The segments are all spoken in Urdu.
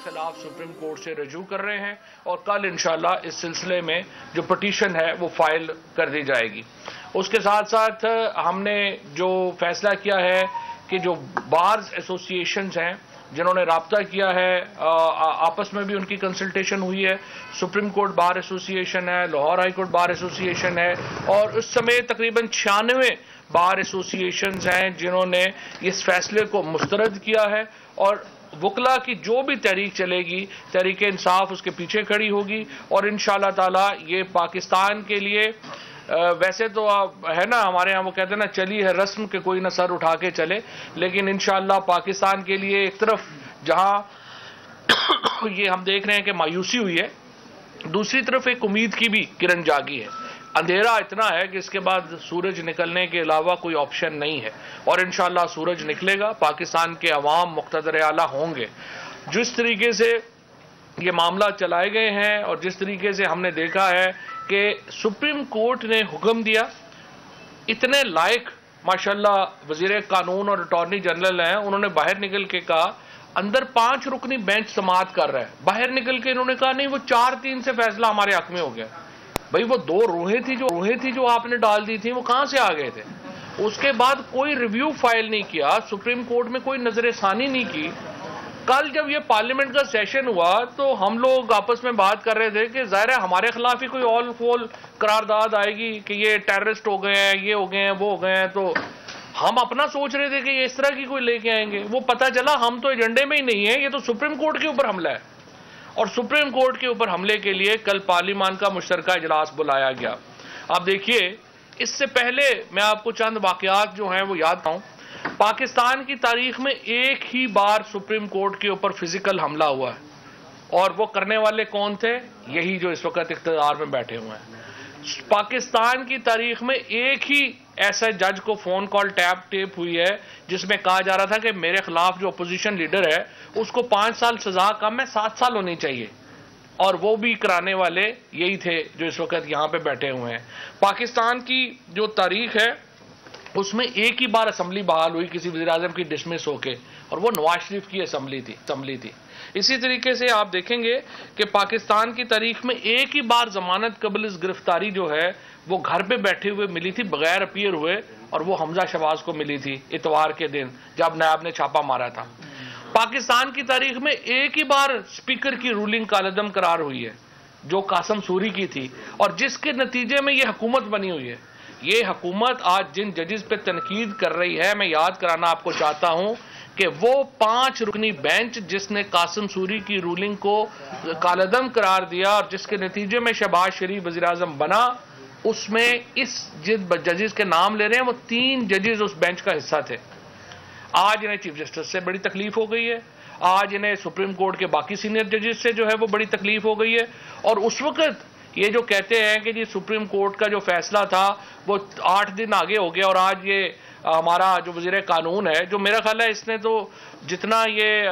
خلاف سپریم کورٹ سے رجوع کر رہے ہیں اور کل انشاءاللہ اس سلسلے میں جو پٹیشن ہے وہ فائل کر دی جائے گی۔ اس کے ساتھ ساتھ ہم نے جو فیصلہ کیا ہے کہ جو بارز ایسوسیشنز ہیں جنہوں نے رابطہ کیا ہے، آپس میں بھی ان کی کنسلٹیشن ہوئی ہے، سپریم کورٹ بار ایسوسیشن ہے، Lahore high court bar association ہے، اور اس سمیت تقریباً 96 بار ایسوسیشنز ہیں جنہوں نے اس فیصلے کو مسترد کیا ہے، اور وکلا کی جو بھی تحریک چلے گی، تحریک انصاف اس کے پیچھے کھڑی ہوگی، اور انشاءاللہ تعالی یہ پاکستان کے لیے ویسے تو ہے نا ہمارے ہاں وہ کہتے ہیں نا چلی ہے رسم کہ کوئی نہ سر اٹھا کے چلے، لیکن انشاءاللہ پاکستان کے لیے ایک طرف جہاں یہ ہم دیکھ رہے ہیں کہ مایوسی ہوئی ہے، دوسری طرف ایک امید کی بھی کرن جاگی ہے۔ اندھیرا اتنا ہے کہ اس کے بعد سورج نکلنے کے علاوہ کوئی آپشن نہیں ہے، اور انشاءاللہ سورج نکلے گا، پاکستان کے عوام مقتدر اعلیٰ ہوں گے۔ جس طریقے سے یہ معاملہ چلائے گئے ہیں اور جس طریقے سے ہم نے دیکھا ہے کہ سپریم کورٹ نے حکم دیا، اتنے لائق ماشاءاللہ وزیر قانون اور اٹارنی جنرل ہیں، انہوں نے باہر نکل کے کہا اندر 5 رکنی بینچ سماعت کر رہا ہے، باہر نکل کے انہوں نے کہا نہیں وہ 4-3 سے فیصلہ ہمارے حق میں ہو گیا۔ بھئی وہ 2 روحیں تھی جو آپ نے ڈال دی تھی، وہ کہاں سے آ گئے تھے؟ اس کے بعد کوئی ریویو فائل نہیں کیا، سپریم کورٹ میں کوئی نظر ثانی نہیں کی۔ کل جب یہ پارلیمنٹ کا سیشن ہوا تو ہم لوگ آپس میں بات کر رہے تھے کہ ظاہر ہے ہمارے خلاف ہی کوئی آل فول قرارداد آئے گی کہ یہ ٹیررسٹ ہو گئے ہیں، یہ ہو گئے ہیں، وہ ہو گئے ہیں، تو ہم اپنا سوچ رہے تھے کہ یہ اس طرح کی کوئی لے کے آئیں گے۔ وہ پتہ چلا ہم تو ایجنڈے میں ہی نہیں ہیں، یہ تو سپریم کورٹ کے اوپر حملہ ہے، اور سپریم کورٹ کے اوپر حملے کے لیے کل پارلیمان کا مشترکہ اجلاس بلایا گیا۔ آپ دیکھیے اس سے پہلے میں آپ کو چند واقعات جو ہیں وہ یاد ہوں۔ پاکستان کی تاریخ میں ایک ہی بار سپریم کورٹ کے اوپر فزیکل حملہ ہوا ہے، اور وہ کرنے والے کون تھے؟ یہی جو اس وقت اقتدار میں بیٹھے ہوئے ہیں۔ پاکستان کی تاریخ میں ایک ہی ایسا جج کو فون کال ٹیپ ہوئی ہے جس میں کہا جا رہا تھا کہ میرے خلاف جو اپوزیشن لیڈر ہے اس کو 5 سال سزا کم ہے 7 سال ہونی چاہیے، اور وہ بھی کرانے والے یہی تھے جو اس وقت یہاں پہ بیٹھے ہوئے ہیں۔ پاکستان کی جو تاریخ ہے اس میں ایک ہی بار اسمبلی بحال ہوئی کسی وزیر اعظم کی ڈسمس ہو کے، اور وہ نواز شریف کی اسمبلی تھی۔ اسی طریقے سے آپ دیکھیں گے کہ پاکستان کی تاریخ میں ایک ہی بار ضمانت قبل اس گرفتاری جو ہے وہ گھر پہ بیٹھے ہوئے ملی تھی بغیر اپیئر ہوئے، اور وہ حمزہ شہباز کو ملی تھی اتوار کے دن جب نائب نے چھاپا مارا تھا۔ پاکستان کی تاریخ میں ایک ہی بار اسپیکر کی رولنگ کالعدم قرار ہوئی ہے جو قاسم سوری کی تھی، اور جس کے نتیجے میں یہ حکومت بنی ہوئی ہے۔ یہ حکومت آج جن ججز پہ تنقید کر رہی ہے، میں یاد کرانا آپ کو چاہتا ہوں کہ وہ 5 رکنی بینچ جس نے قاسم سوری کی رولنگ کو کالعدم قرار دیا اور جس کے نتیجے میں شہباز شریف وزیر اعظم بنا، اس میں اس جن ججز کے نام لے رہے ہیں وہ 3 ججز اس بینچ کا حصہ تھے۔ آج انہیں چیف جسٹس سے بڑی تکلیف ہو گئی ہے، آج انہیں سپریم کورٹ کے باقی سینئر ججز سے جو ہے وہ بڑی تکلیف ہو گئی ہے، اور اس وقت یہ جو کہتے ہیں کہ جی سپریم کورٹ کا جو فیصلہ تھا وہ 8 دن آگے ہو گیا، اور آج یہ ہمارا جو وزیر قانون ہے جو میرا خیال ہے اس نے تو جتنا یہ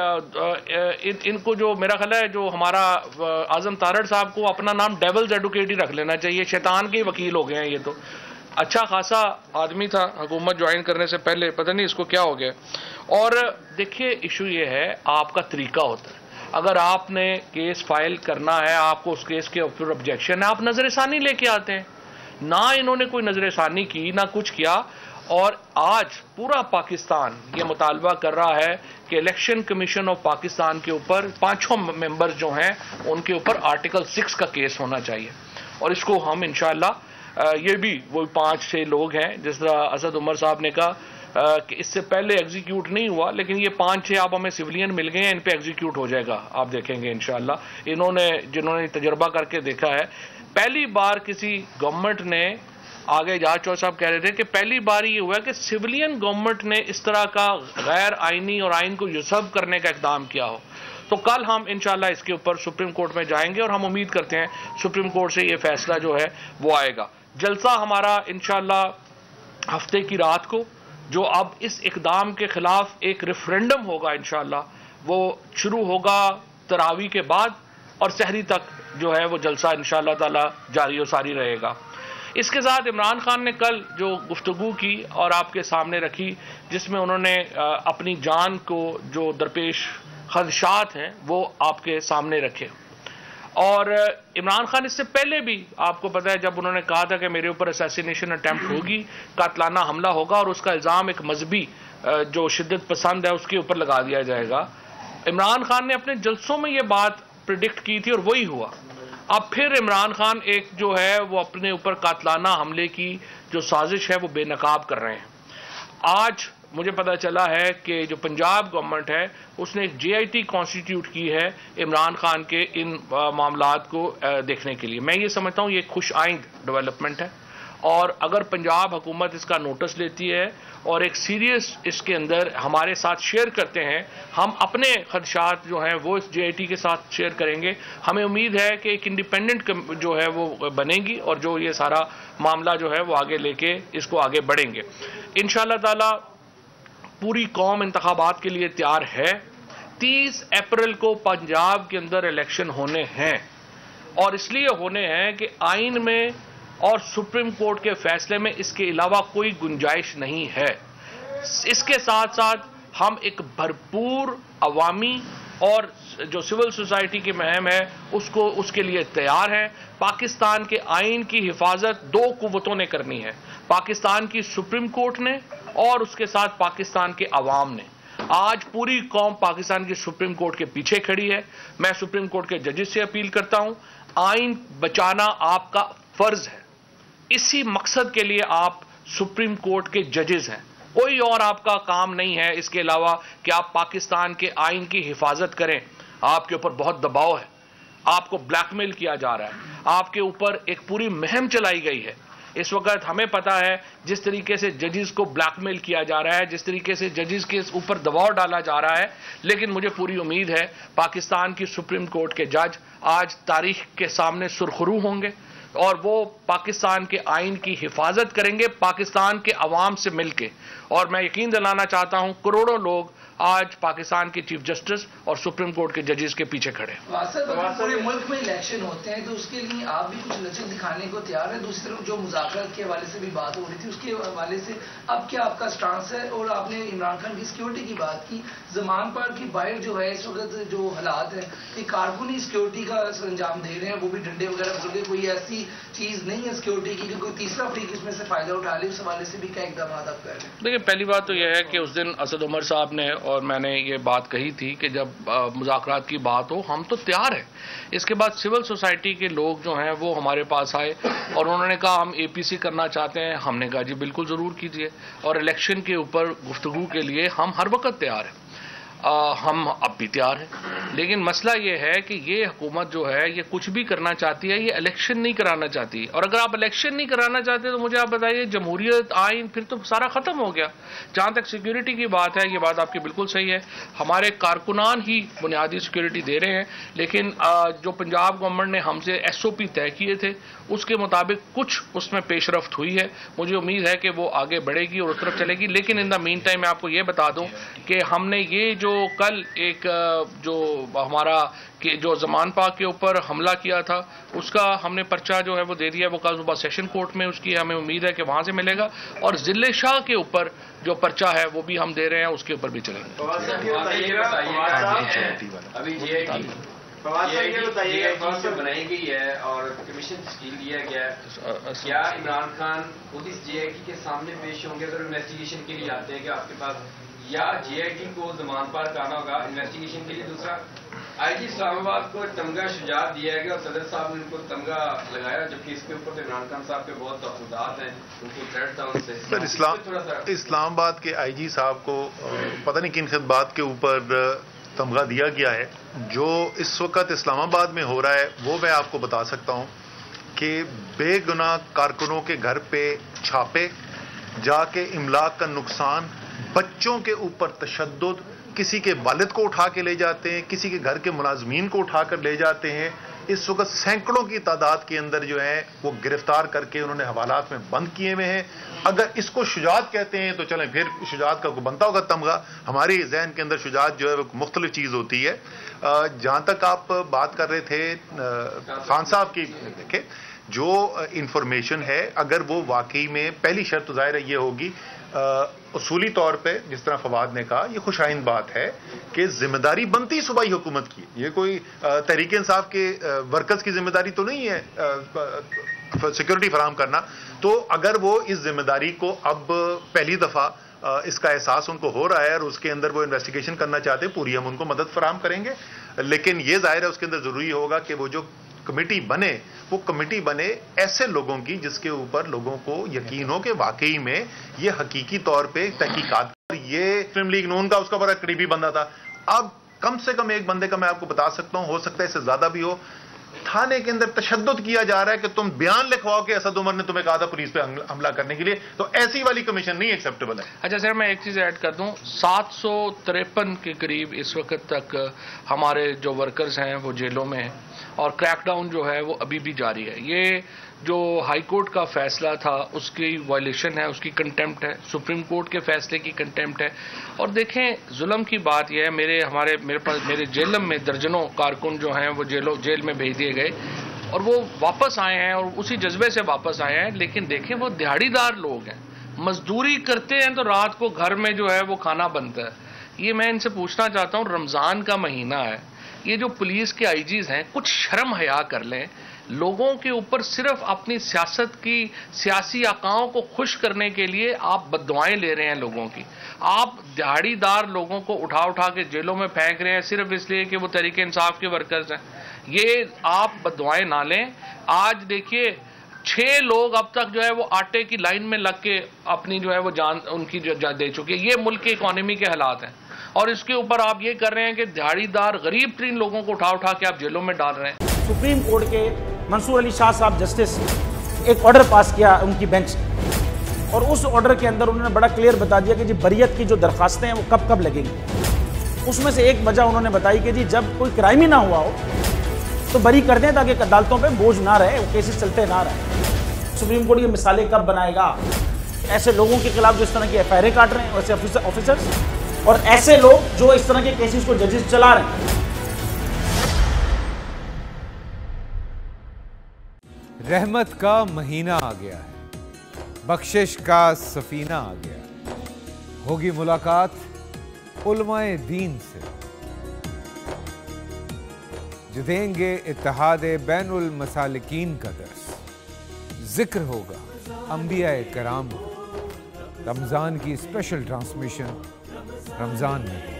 ان کو جو میرا خیال ہے جو ہمارا اعظم تارڑ صاحب کو اپنا نام ڈیولز ایڈوکیٹ ہی رکھ لینا چاہیے، شیطان کے وکیل ہو گئے ہیں۔ یہ تو اچھا خاصا آدمی تھا حکومت جوائن کرنے سے پہلے، پتہ نہیں اس کو کیا ہو گیا۔ اور دیکھیے ایشو یہ ہے آپ کا طریقہ ہوتا ہے، اگر آپ نے کیس فائل کرنا ہے، آپ کو اس کیس کے اوپر آبجیکشن ہے، آپ نظر ثانی لے کے آتے ہیں۔ نہ انہوں نے کوئی نظر ثانی کی، نہ کچھ کیا، اور آج پورا پاکستان یہ مطالبہ کر رہا ہے کہ الیکشن کمیشن آف پاکستان کے اوپر 5 ممبرز جو ہیں ان کے اوپر آرٹیکل 6 کا کیس ہونا چاہیے، اور اس کو ہم انشاءاللہ یہ بھی وہ 5-6 لوگ ہیں جس طرح اسد عمر صاحب نے کہا کہ اس سے پہلے ایگزیکیوٹ نہیں ہوا، لیکن یہ 5-6 آپ ہمیں سویلین مل گئے ہیں، ان پہ ایگزیکیوٹ ہو جائے گا، آپ دیکھیں گے انشاءاللہ۔ جنہوں نے تجربہ کر کے دیکھا ہے، پہلی بار کسی گورنمنٹ نے آگے اعجاز چودھری صاحب کہہ رہے تھے کہ پہلی بار یہ ہوا کہ سویلین گورنمنٹ نے اس طرح کا غیر آئینی اور آئین کو یوزرو کرنے کا اقدام کیا ہو۔ تو کل ہم انشاءاللہ اس کے اوپر سپریم کورٹ میں جائیں گے، اور ہم امید کرتے ہیں سپریم کورٹ سے یہ فیصلہ جو ہے وہ آئے گا۔ جلسہ ہمارا انشاءاللہ ہفتے کی رات کو جو اب اس اقدام کے خلاف ایک ریفرینڈم ہوگا انشاءاللہ، وہ شروع ہوگا تراویح کے بعد، اور سحری تک جو ہے وہ جلسہ انشاءاللہ تعالی جاری و ساری رہے گا۔ اس کے ساتھ عمران خان نے کل جو گفتگو کی اور آپ کے سامنے رکھی، جس میں انہوں نے اپنی جان کو جو درپیش خدشات ہیں وہ آپ کے سامنے رکھے. اور عمران خان اس سے پہلے بھی آپ کو پتا ہے جب انہوں نے کہا تھا کہ میرے اوپر اسیسینیشن اٹیمپٹ ہوگی, قاتلانہ حملہ ہوگا اور اس کا الزام ایک مذہبی جو شدت پسند ہے اس کے اوپر لگا دیا جائے گا, عمران خان نے اپنے جلسوں میں یہ بات پریڈکٹ کی تھی اور وہی ہوا. اب پھر عمران خان ایک جو ہے وہ اپنے اوپر قاتلانہ حملے کی جو سازش ہے وہ بے نقاب کر رہے ہیں. آج مجھے پتا چلا ہے کہ جو پنجاب گورنمنٹ ہے اس نے ایک JIT کانسٹیٹیوٹ کی ہے عمران خان کے ان معاملات کو دیکھنے کے لیے. میں یہ سمجھتا ہوں یہ خوش آئند ڈیولپمنٹ ہے, اور اگر پنجاب حکومت اس کا نوٹس لیتی ہے اور ایک سیریس اس کے اندر ہمارے ساتھ شیئر کرتے ہیں, ہم اپنے خدشات جو ہیں وہ اس JIT کے ساتھ شیئر کریں گے. ہمیں امید ہے کہ ایک انڈیپینڈنٹ جو ہے وہ بنے گی اور جو یہ سارا معاملہ جو ہے وہ آگے لے کے اس کو آگے بڑھیں گے. انشاءاللہ تعالی پوری قوم انتخابات کے لیے تیار ہے. 30 اپریل کو پنجاب کے اندر الیکشن ہونے ہیں, اور اس لیے ہونے ہیں کہ آئین میں اور سپریم کورٹ کے فیصلے میں اس کے علاوہ کوئی گنجائش نہیں ہے. اس کے ساتھ ساتھ ہم ایک بھرپور عوامی اور جو سول سوسائٹی کی مہم ہے اس کے لیے تیار ہیں. پاکستان کے آئین کی حفاظت دو قوتوں نے کرنی ہے, پاکستان کی سپریم کورٹ نے اور اس کے ساتھ پاکستان کے عوام نے. آج پوری قوم پاکستان کی سپریم کورٹ کے پیچھے کھڑی ہے. میں سپریم کورٹ کے ججز سے اپیل کرتا ہوں, آئین بچانا آپ کا فرض ہے. اسی مقصد کے لیے آپ سپریم کورٹ کے ججز ہیں, کوئی اور آپ کا کام نہیں ہے اس کے علاوہ کہ آپ پاکستان کے آئین کی حفاظت کریں. آپ کے اوپر بہت دباؤ ہے, آپ کو بلیک میل کیا جا رہا ہے, آپ کے اوپر ایک پوری مہم چلائی گئی ہے. اس وقت ہمیں پتا ہے جس طریقے سے ججز کو بلیک میل کیا جا رہا ہے, جس طریقے سے ججز کے اوپر دباؤ ڈالا جا رہا ہے, لیکن مجھے پوری امید ہے پاکستان کی سپریم کورٹ کے جج آج تاریخ کے سامنے سرخرو ہوں گے اور وہ پاکستان کے آئین کی حفاظت کریں گے پاکستان کے عوام سے مل کے. اور میں یقین دلانا چاہتا ہوں کروڑوں لوگ آج پاکستان کے چیف جسٹس اور سپریم کورٹ کے ججز کے پیچھے کھڑے. پورے ملک میں الیکشن ہوتے ہیں تو اس کے لیے آپ بھی کچھ لچک دکھانے کو تیار ہیں. دوسری طرف جو مذاکرات کے حوالے سے بھی بات ہو رہی تھی اس کے حوالے سے اب کیا آپ کا سٹانس ہے؟ اور آپ نے عمران خان کی سیکیورٹی کی بات کی, زمان پار کی باہر جو ہے اس وقت جو حالات ہیں کہ کارکنی سیکیورٹی کا انجام دے رہے ہیں, وہ بھی ڈنڈے وغیرہ پکڑ کے, کوئی ایسی چیز نہیں ہے سیکیورٹی کی کہ کوئی تیسرا فریق اس میں سے فائدہ اٹھا لے. اس حوالے سے بھی کیا اقدامات آپ کر رہے ہیں؟ دیکھیں, پہلی بات تو یہ ہے کہ اس دن اسد عمر صاحب نے اور میں نے یہ بات کہی تھی کہ جب مذاکرات کی بات ہو ہم تو تیار ہیں. اس کے بعد سول سوسائٹی کے لوگ جو ہیں وہ ہمارے پاس آئے اور انہوں نے کہا ہم APC کرنا چاہتے ہیں. ہم نے کہا جی بالکل ضرور کیجئے, اور الیکشن کے اوپر گفتگو کے لیے ہم ہر وقت تیار ہیں. ہم اب بھی تیار ہیں, لیکن مسئلہ یہ ہے کہ یہ حکومت جو ہے یہ کچھ بھی کرنا چاہتی ہے, یہ الیکشن نہیں کرانا چاہتی. اور اگر آپ الیکشن نہیں کرانا چاہتے تو مجھے آپ بتائیے جمہوریت آئین پھر تو سارا ختم ہو گیا. جہاں تک سیکیورٹی کی بات ہے یہ بات آپ کی بالکل صحیح ہے, ہمارے کارکنان ہی بنیادی سیکیورٹی دے رہے ہیں, لیکن جو پنجاب گورنمنٹ نے ہم سے SOP طے کیے تھے اس کے مطابق کچھ اس میں پیش رفت ہوئی ہے. مجھے امید ہے کہ وہ آگے بڑھے گی اور اس طرف چلے گی. لیکن ان دا مین ٹائم میں آپ کو یہ بتا دوں کہ ہم نے یہ جو کل ایک جو ہمارا جو زمان پاک کے اوپر حملہ کیا تھا اس کا ہم نے پرچہ جو ہے وہ دے دیا, وہ کل صبح سیشن کورٹ میں اس کی ہمیں امید ہے کہ وہاں سے ملے گا. اور ضلع شاہ کے اوپر جو پرچہ ہے وہ بھی ہم دے رہے ہیں, اس کے اوپر بھی چلیں گے. بنائی گئی ہے اور کمیشن تشکیل دیا گیا ہے, کیا عمران خان خود اس JIT کے سامنے پیش ہوں گے اگر انویسٹیگیشن کے لیے آتے ہیں کہ آپ کے پاس, یا JIT کو زمان پار کرنا ہوگا انویسٹیگیشن کے لیے؟ دوسرا, IG اسلام آباد کو تمغہ شجاعت دیا گیا اور صدر صاحب نے ان کو تمغہ لگایا, جبکہ اس کے اوپر تو عمران خان صاحب کے بہت تحفظات ہیں, ان کو تھریٹ تھا ان سے. اسلام آباد کے IG صاحب کو پتہ نہیں کن خطبات کے اوپر تمغہ دیا گیا ہے. جو اس وقت اسلام آباد میں ہو رہا ہے وہ میں آپ کو بتا سکتا ہوں کہ بے گناہ کارکنوں کے گھر پہ چھاپے, جا کے املاک کا نقصان, بچوں کے اوپر تشدد, کسی کے والد کو اٹھا کے لے جاتے ہیں, کسی کے گھر کے ملازمین کو اٹھا کر لے جاتے ہیں. اس وقت سینکڑوں کی تعداد کے اندر جو ہیں وہ گرفتار کر کے انہوں نے حوالات میں بند کیے ہوئے ہیں. اگر اس کو شجاعت کہتے ہیں تو چلیں پھر شجاعت کا کوئی بنتا ہوگا تمغہ. ہماری ذہن کے اندر شجاعت جو ہے وہ مختلف چیز ہوتی ہے. جہاں تک آپ بات کر رہے تھے خان صاحب کی, دیکھیں جو انفارمیشن ہے اگر وہ واقعی میں, پہلی شرط ظاہر ہے یہ ہوگی اصولی طور پہ جس طرح فواد نے کہا یہ خوش آئند بات ہے کہ ذمہ داری بنتی صوبائی حکومت کی. یہ کوئی تحریک انصاف کے ورکرز کی ذمہ داری تو نہیں ہے سیکورٹی فراہم کرنا. تو اگر وہ اس ذمہ داری کو اب پہلی دفعہ اس کا احساس ان کو ہو رہا ہے اور اس کے اندر وہ انویسٹیگیشن کرنا چاہتے ہیں, پوری ہم ان کو مدد فراہم کریں گے. لیکن یہ ظاہر ہے اس کے اندر ضروری ہوگا کہ وہ جو کمیٹی بنے وہ کمیٹی بنے ایسے لوگوں کی جس کے اوپر لوگوں کو یقین ہو کہ واقعی میں یہ حقیقی طور پہ تحقیقات. یہ مسلم لیگ نون کا اس کا بڑا قریبی بندہ تھا. اب کم سے کم ایک بندے کا میں آپ کو بتا سکتا ہوں, ہو سکتا ہے اس سے زیادہ بھی ہو, تھانے کے اندر تشدد کیا جا رہا ہے کہ تم بیان لکھواؤ کہ اسد عمر نے تمہیں کہا تھا پولیس پہ حملہ کرنے کے لیے. تو ایسی والی کمیشن نہیں ایکسیپٹیبل ہے. اچھا سر, میں ایک چیز ایڈ کر دوں, 753 کے قریب اس وقت تک ہمارے جو ورکرز ہیں وہ جیلوں میں ہیں اور کریک ڈاؤن جو ہے وہ ابھی بھی جاری ہے. یہ جو ہائی کورٹ کا فیصلہ تھا اس کی وائلیشن ہے, اس کی کنٹیمپٹ ہے, سپریم کورٹ کے فیصلے کی کنٹیمپٹ ہے. اور دیکھیں ظلم کی بات یہ ہے, میرے جیلم میں درجنوں کارکن جو ہیں وہ جیل میں بھیج دیے گئے اور وہ واپس آئے ہیں اور اسی جذبے سے واپس آئے ہیں. لیکن دیکھیں وہ دیہڑی دار لوگ ہیں, مزدوری کرتے ہیں تو رات کو گھر میں جو ہے وہ کھانا بنتا ہے. یہ میں ان سے پوچھنا چاہتا ہوں, رمضان کا مہینہ ہے, یہ جو پولیس کے آئی جیز ہیں کچھ شرم حیا کر لیں. لوگوں کے اوپر صرف اپنی سیاست کی سیاسی آقاؤں کو خوش کرنے کے لیے آپ بددعائیں لے رہے ہیں لوگوں کی. آپ دہاڑی دار لوگوں کو اٹھا کے جیلوں میں پھینک رہے ہیں صرف اس لیے کہ وہ تحریک انصاف کے ورکرز ہیں. یہ آپ بددعائیں نہ لیں. آج دیکھیے 6 لوگ اب تک جو ہے وہ آٹے کی لائن میں لگ کے اپنی جو ہے وہ جان ان کی جو دے چکے. یہ ملک کی اکانومی کے حالات ہیں اور اس کے اوپر آپ یہ کر رہے ہیں کہ دہاڑی دار غریب ترین لوگوں کو اٹھا کے آپ جیلوں میں ڈال رہے ہیں. سپریم کورٹ کے منصور علی شاہ صاحب جسٹس ایک آرڈر پاس کیا ان کی بینچ, اور اس آرڈر کے اندر انہوں نے بڑا کلیئر بتا دیا کہ جی بریت کی جو درخواستیں ہیں وہ کب لگیں گی. اس میں سے ایک وجہ انہوں نے بتائی کہ جی جب کوئی کرائم ہی نہ ہوا ہو تو بری کر دیں تاکہ عدالتوں پہ بوجھ نہ رہے, وہ کیسز چلتے نہ رہے. سپریم کورٹ یہ مثالیں کب بنائے گا ایسے لوگوں کے خلاف جو اس طرح کی ایف آئی آر کاٹ رہے ہیں, ایسے آفیسرز اور ایسے لوگ جو اس طرح کے کیسز کو ججز چلا رہے ہیں. رحمت کا مہینہ آ گیا ہے, بخشش کا سفینہ آ گیا ہے. ہوگی ملاقات علماء دین سے جو دیں گے اتحاد بین المسالکین کا درس. ذکر ہوگا انبیاء کرام کا. رمضان کی اسپیشل ٹرانسمیشن رمضان میں.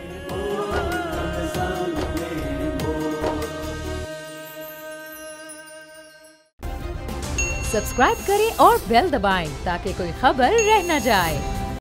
سبسکرائب کریں اور بیل دبائیں تاکہ کوئی خبر رہ نہ جائے.